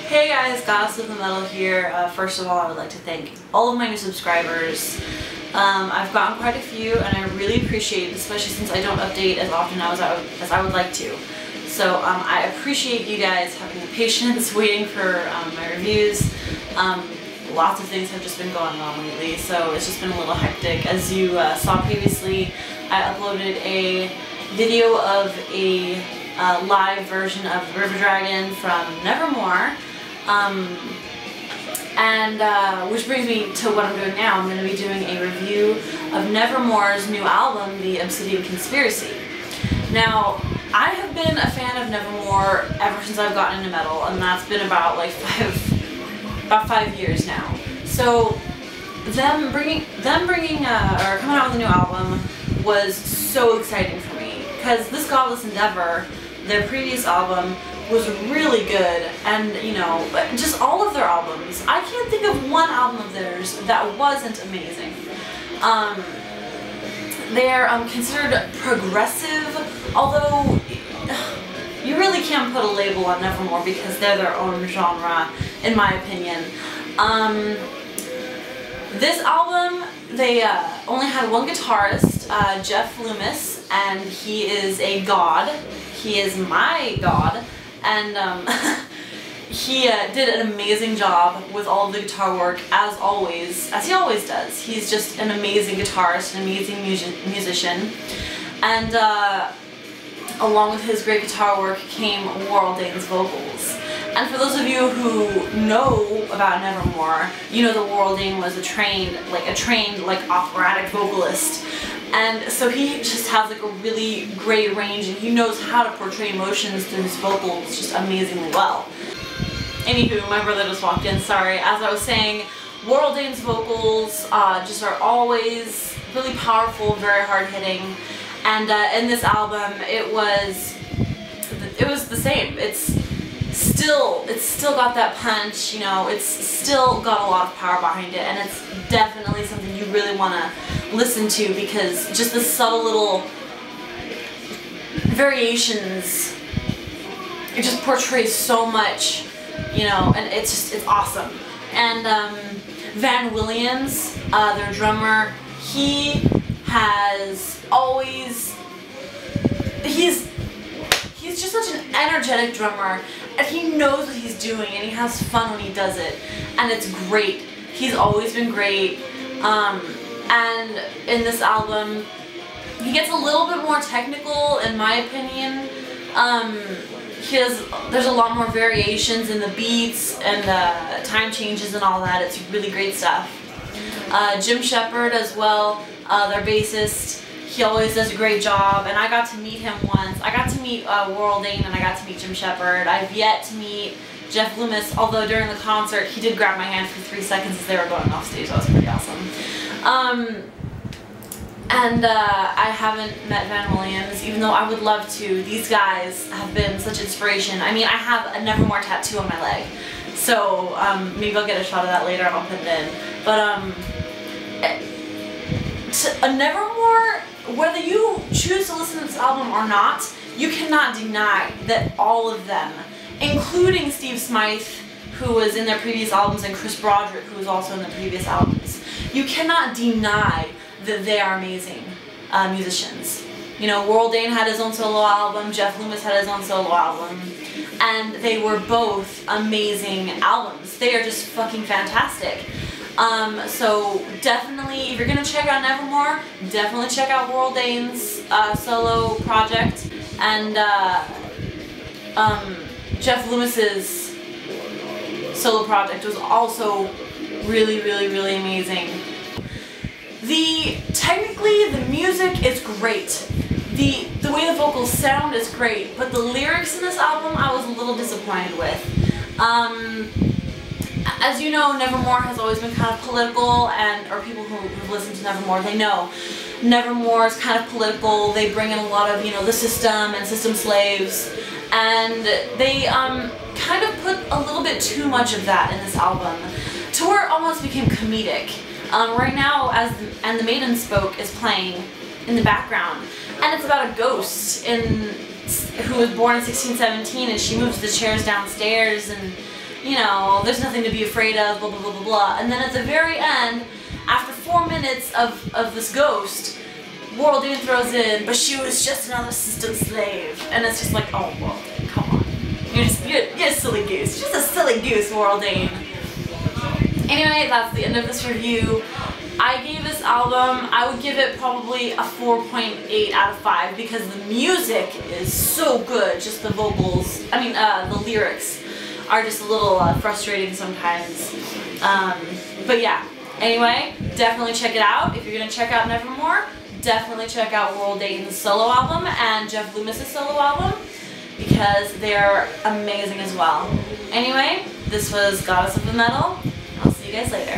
Hey guys, Goddess of the Metal here. First of all, I would like to thank all of my new subscribers. I've gotten quite a few and I really appreciate it, especially since I don't update as often as I would like to. So I appreciate you guys having the patience waiting for my reviews. Lots of things have just been going on lately, so it's just been a little hectic. As you saw previously, I uploaded a video of a live version of the River Dragon from Nevermore, which brings me to what I'm doing now. I'm going to be doing a review of Nevermore's new album, The Obsidian Conspiracy. Now, I have been a fan of Nevermore ever since I've gotten into metal, and that's been about like about 5 years now. So them coming out with a new album was so exciting for me, because this godless endeavor, their previous album, was really good, and you know, just all of their albums. I can't think of one album of theirs that wasn't amazing. They're considered progressive, although you really can't put a label on Nevermore because they're their own genre, in my opinion. This album, they only had one guitarist, Jeff Loomis, and he is a god. He is my god, and he did an amazing job with all of the guitar work, as he always does. He's just an amazing guitarist, an amazing musician, and along with his great guitar work came Waroldane's vocals. And for those of you who know about Nevermore, you know that Waraldane was a trained operatic vocalist. And so he just has like a really great range, and he knows how to portray emotions through his vocals just amazingly well. Anywho, my brother just walked in, sorry. As I was saying, Waroldane's vocals just are always really powerful, very hard-hitting. And in this album, it was the same. It's still got that punch, you know, it's still got a lot of power behind it, and it's definitely something you really want to listen to, because just the subtle little variations, it just portrays so much, you know, and it's awesome. And Van Williams, their drummer, he's just such an energetic drummer, and he knows what he's doing, and he has fun when he does it, and it's great. He's always been great, and in this album, he gets a little bit more technical, in my opinion. There's a lot more variations in the beats and the time changes and all that. It's really great stuff. Jim Shepard as well, their bassist. He always does a great job, and I got to meet him once. I got to meet Waraldane, and I got to meet Jim Shepard. I've yet to meet Jeff Loomis, although during the concert he did grab my hand for 3 seconds as they were going off stage. That was pretty awesome. I haven't met Van Williams, even though I would love to. These guys have been such inspiration. I mean, I have a Nevermore tattoo on my leg, so maybe I'll get a shot of that later. I'll put it in. But a Nevermore, whether you choose to listen to this album or not, you cannot deny that all of them, including Steve Smythe, who was in their previous albums, and Chris Broderick, who was also in the previous albums, you cannot deny that they are amazing musicians. You know, Waraldane had his own solo album, Jeff Loomis had his own solo album, and they were both amazing albums. They are just fucking fantastic. So definitely, if you're gonna check out Nevermore, definitely check out Waroldane's solo project, and Jeff Loomis's solo project was also really, really, really amazing. Technically, the music is great. The way the vocals sound is great, but the lyrics in this album I was a little disappointed with. As you know, Nevermore has always been kind of political, or people who've listened to Nevermore, they know Nevermore is kind of political. They bring in a lot of, you know, the system and system slaves, and they kind of put a little bit too much of that in this album, to where it almost became comedic. Right now, And the Maiden Spoke is playing in the background, and it's about a ghost who was born in 1617, and she moves the chairs downstairs, and you know, there's nothing to be afraid of, blah, blah, blah, blah, blah. And then at the very end, after 4 minutes of this ghost, Worldine throws in, but she was just another system slave. And it's just like, oh, Worldine, come on. You're a silly goose. Just a silly goose, Worldine. Anyway, that's the end of this review. I gave this album, I would give it probably a 4.8 out of 5 because the music is so good, just the vocals, the lyrics are just a little frustrating sometimes. But yeah, anyway, definitely check it out. If you're going to check out Nevermore, definitely check out Worldine's solo album and Jeff Loomis' solo album because they're amazing as well. Anyway, this was Goddess of the Metal. I'll see you guys later.